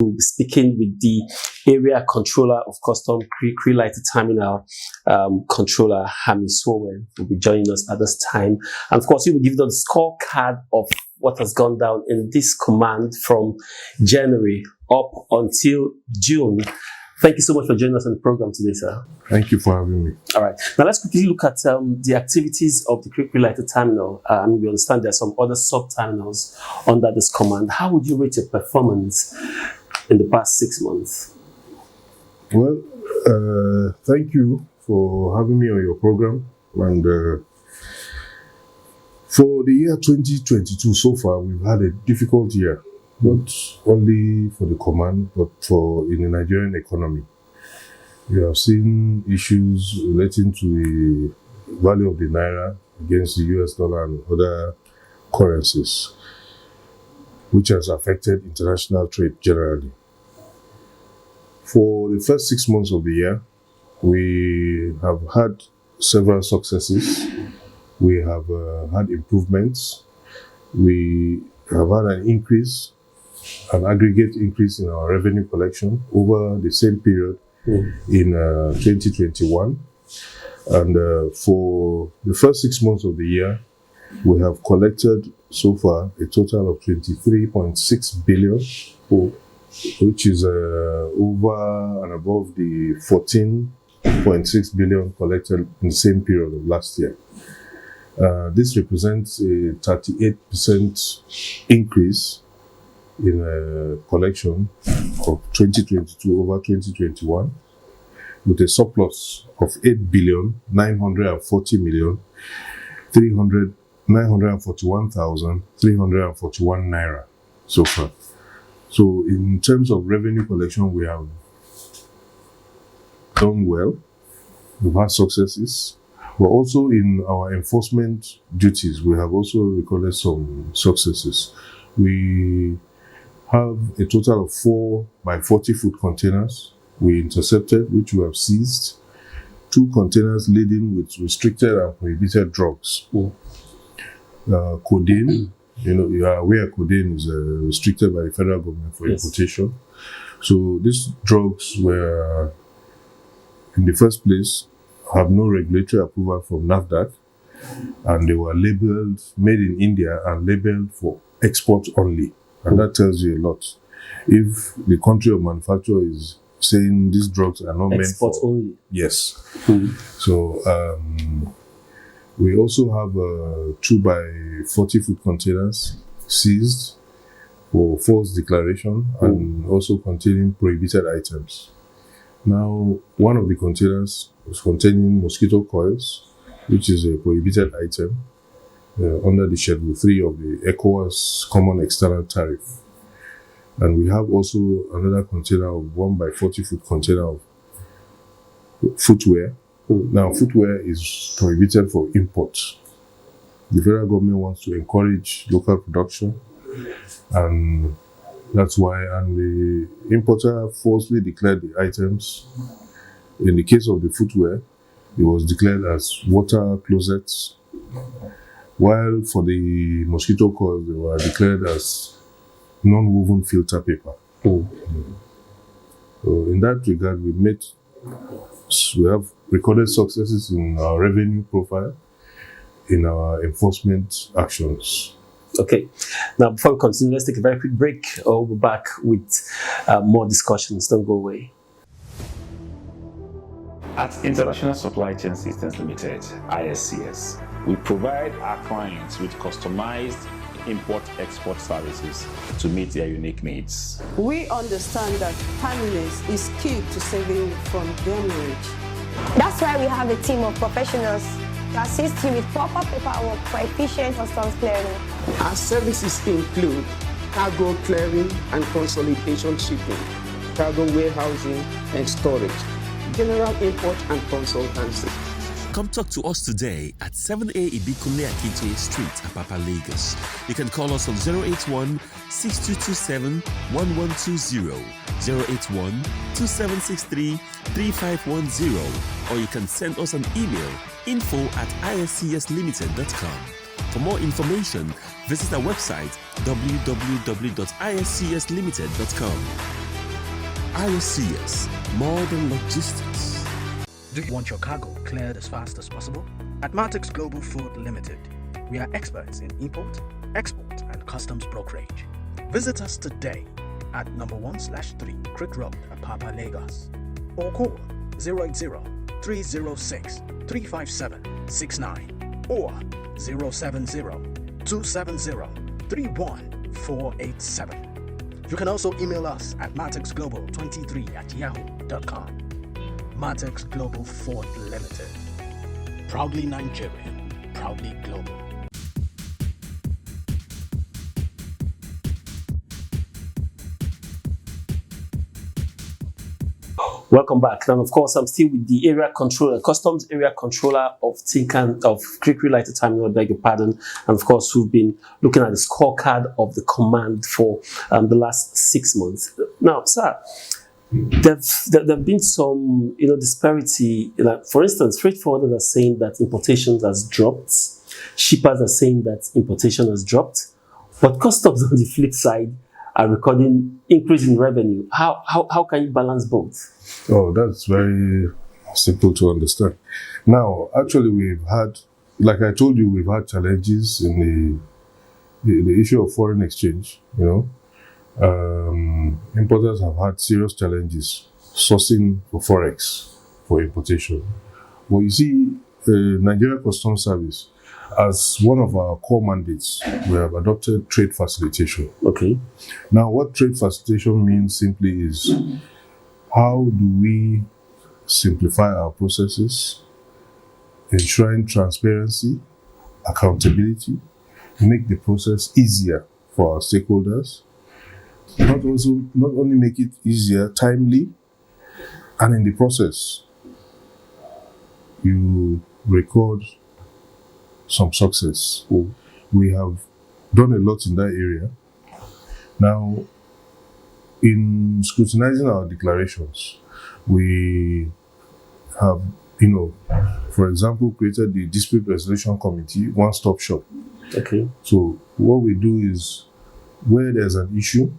We'll be speaking with the area controller of custom Klt'S terminal controller, Swomen, will be joining us at this time. And of course, he will give us the scorecard of what has gone down in this command from January up until June. Thank you so much for joining us on the program today, sir. Thank you for having me. All right. Now let's quickly look at the activities of the Klt'S terminal. We understand there are some other sub-terminals under this command. How would you rate your performance in the past 6 months? Well, thank you for having me on your program. And for the year 2022 so far, we've had a difficult year. Not only for the command, but in the Nigerian economy. We have seen issues relating to the value of the naira against the US dollar and other currencies, which has affected international trade generally. For the first 6 months of the year, we have had several successes. We have had improvements. We have had an aggregate increase in our revenue collection over the same period in 2021. And for the first 6 months of the year, we have collected so far a total of 23.6 billion, which is over and above the 14.6 billion collected in the same period of last year. This represents a 38% increase in collection of 2022 over 2021, with a surplus of 8,940,941,341 naira so far. So in terms of revenue collection, we have done well. We've had successes. But also in our enforcement duties, we have also recorded some successes. We have a total of 4 by 40 foot containers we intercepted, which we have seized. 2 containers laden with restricted and prohibited drugs. Codeine, you are aware codeine is restricted by the federal government for importation. So these drugs were, in the first place, have no regulatory approval from NAFDAC, and they were labeled made in India and labeled for export only. And that tells you a lot. If the country of manufacture is saying these drugs are not meant for export only. Yes. So we also have 2 by 40 foot containers seized for false declaration and also containing prohibited items. Now, one of the containers was containing mosquito coils, which is a prohibited item under the Schedule 3 of the ECOWAS Common External Tariff. And we have also another container of 1 by 40 foot container of footwear. Now, footwear is prohibited for import. The federal government wants to encourage local production, and that's why, and the importer falsely declared the items. In the case of the footwear, it was declared as water closets, while for the mosquito coils, they were declared as non-woven filter paper. So in that regard, we have recorded successes in our revenue profile, in our enforcement actions. Okay. Now, before we continue, let's take a very quick break. We'll be back with more discussions. Don't go away. At International Supply Chain Systems Limited, ISCS, we provide our clients with customized import-export services to meet their unique needs. We understand that timeliness is key to saving from demurrage. That's why we have a team of professionals to assist you with proper paperwork for efficient customs clearing. Our services include cargo clearing and consolidation shipping, cargo warehousing and storage, general import and consultancy. Come talk to us today at 7A Ibikunle Akite Street, Apapa, Lagos. You can call us on 081-6227-1120, 081-2763-3510, or you can send us an email, info@iscslimited.com. For more information, visit our website, www.iscslimited.com. ISCS, more than logistics. Do you want your cargo cleared as fast as possible? At Martex Global Food Limited, we are experts in import, export, and customs brokerage. Visit us today at number 1/3 Creek Road, Apapa, Lagos, or call 080-306-35769 or 070-270-31487. You can also email us at martexglobal23@yahoo.com. Martex Global Food Limited. Proudly Nigerian, proudly global. Welcome back. And of course, I'm still with the area controller, customs area controller of Tinkan of Creek Lighter Terminal, I beg your pardon. And of course, we've been looking at the scorecard of the command for the last 6 months. Now, sir, there've been some disparity. For instance, freight forwarders are saying that importations has dropped. Shippers are saying that importation has dropped. But customs on the flip side are recording increase in revenue. How can you balance both? Oh, that's very simple to understand. Now, actually, we've had, like I told you, we've had challenges in the issue of foreign exchange. Importers have had serious challenges sourcing for forex for importation. But you see, Nigeria Customs Service, as one of our core mandates, we have adopted trade facilitation. Okay. Now, what trade facilitation means simply is, how do we simplify our processes, ensuring transparency, accountability, make the process easier for our stakeholders, not only make it easier, timely, and in the process, you record some success. We have done a lot in that area. Now, in scrutinizing our declarations, we have, for example, created the Dispute Resolution Committee, one-stop shop. Okay. So what we do is, where there's an issue,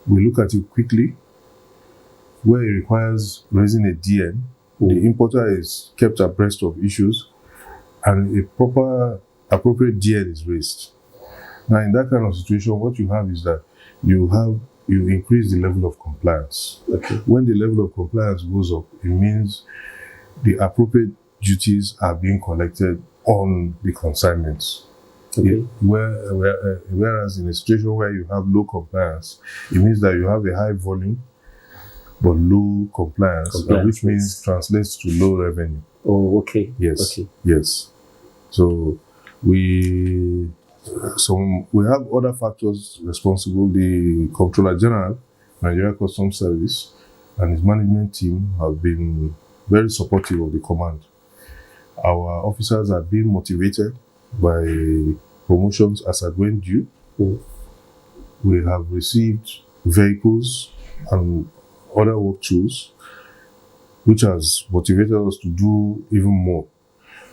we look at it quickly. Where it requires raising a DN, the importer is kept abreast of issues, and a appropriate DN is raised. Now, in that kind of situation, what you have is that you increase the level of compliance. Okay. When the level of compliance goes up, it means the appropriate duties are being collected on the consignments. Okay. Whereas in a situation where you have low compliance, it means that you have a high volume but low compliance, which means translates to low revenue. Oh, okay. Yes. Okay. Yes. So we have other factors responsible. The Comptroller General, Nigeria Customs Service, and his management team have been very supportive of the command. Our officers are being motivated by promotions as at when due. We have received vehicles and other work tools, which has motivated us to do even more.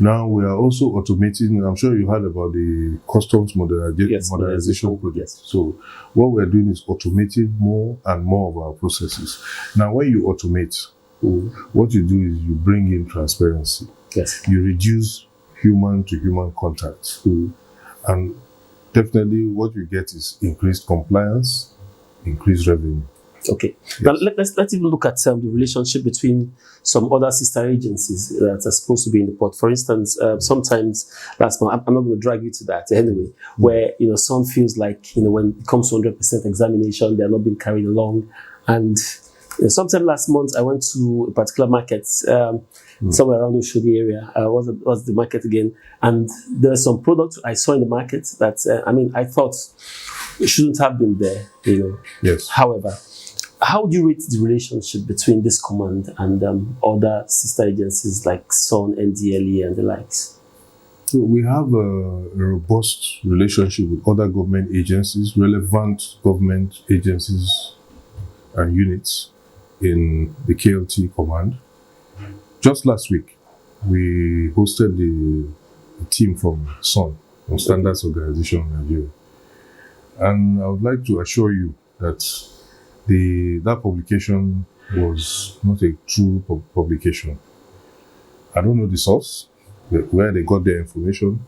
Now we are also automating. I'm sure you heard about the customs modernization project. Yes. So what we're doing is automating more and more of our processes. Now, when you automate, what you do is you bring in transparency. Yes. You reduce human-to-human contact. And definitely what you get is increased compliance, increased revenue. Okay. Yes. Now let's even look at the relationship between some other sister agencies that are supposed to be in the port. For instance, sometimes last month, I'm not going to drag you to that anyway, where some feels like when it comes to 100% examination, they are not being carried along. And sometime last month, I went to a particular market somewhere around Oshodi area. What's the market again? And there are some products I saw in the market that I thought it shouldn't have been there. Yes. However, how do you rate the relationship between this command and other sister agencies like SON, NDLE, and the likes? So we have a robust relationship with other government agencies, relevant government agencies and units in the KLT command. Just last week, we hosted the team from SON, from Standards Organization of Nigeria. And I would like to assure you that that publication was not a true publication. I don't know the source, where they got their information,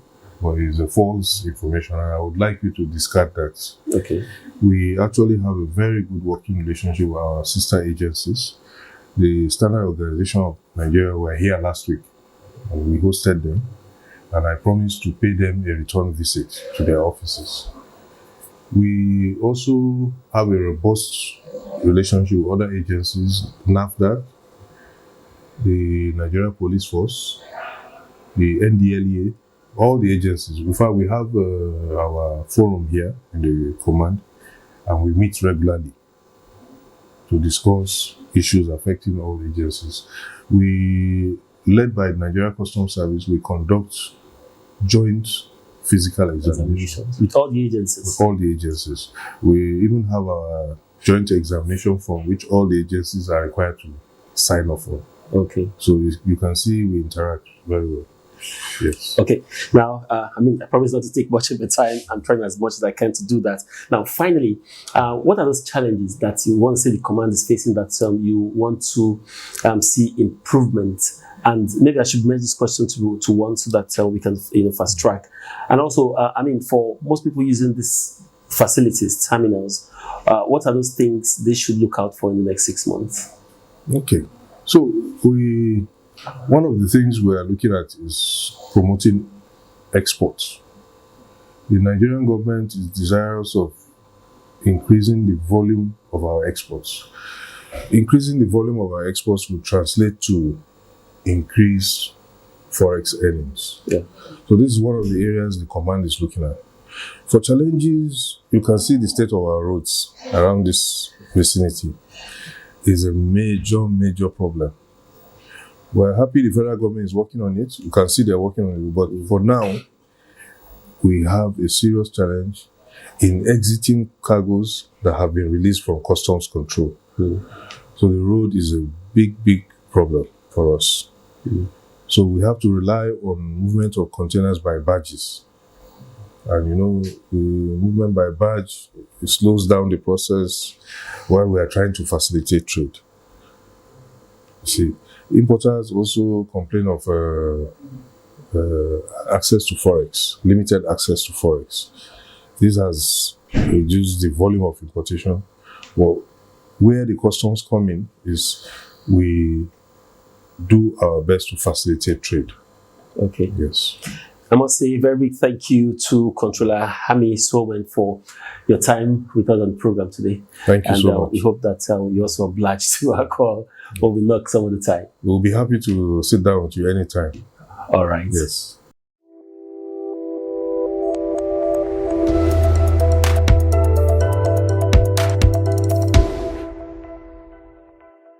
but it's a false information, and I would like you to discard that. Okay. We actually have a very good working relationship with our sister agencies. The Standard Organization of Nigeria were here last week, and we hosted them, and I promised to pay them a return visit to their offices. We also have a robust relationship with other agencies, NAFDAC, the Nigeria Police Force, the NDLEA, all the agencies. In fact, we have our forum here in the command, and we meet regularly to discuss issues affecting all agencies. We, led by the Nigeria Customs Service, we conduct joint physical examinations with all the agencies. With all the agencies. We even have our joint examination form, which all the agencies are required to sign off on. Okay. So you can see we interact very well. Yes. Okay. Now, I promise not to take much of your time. I'm trying as much as I can to do that. Now, finally, what are those challenges that you want to see the command is facing that you want to see improvement? And maybe I should make this question to one so that we can fast track. And also, for most people using these facilities, terminals, what are those things they should look out for in the next 6 months? Okay. So one of the things we are looking at is promoting exports. The Nigerian government is desirous of increasing the volume of our exports. Increasing the volume of our exports will translate to increased forex earnings. Yeah. So this is one of the areas the command is looking at. For challenges, you can see the state of our roads around this vicinity is a major problem. We're happy the federal government is working on it. You can see they're working on it. But for now, we have a serious challenge in exiting cargoes that have been released from customs control. So the road is a big problem for us. So we have to rely on movement of containers by barges. And the movement by barge, it slows down the process while we are trying to facilitate trade. You see, importers also complain of access to forex, limited access to forex. This has reduced the volume of importation. Well, where the customs come in is we do our best to facilitate trade. Okay. Yes. I must say a very big thank you to Controller Hami Swomen for your time with us on the program today. Thank you so much. We hope that you also obliged to our call when we knock some of the time. We'll be happy to sit down with you anytime. All right. Yes.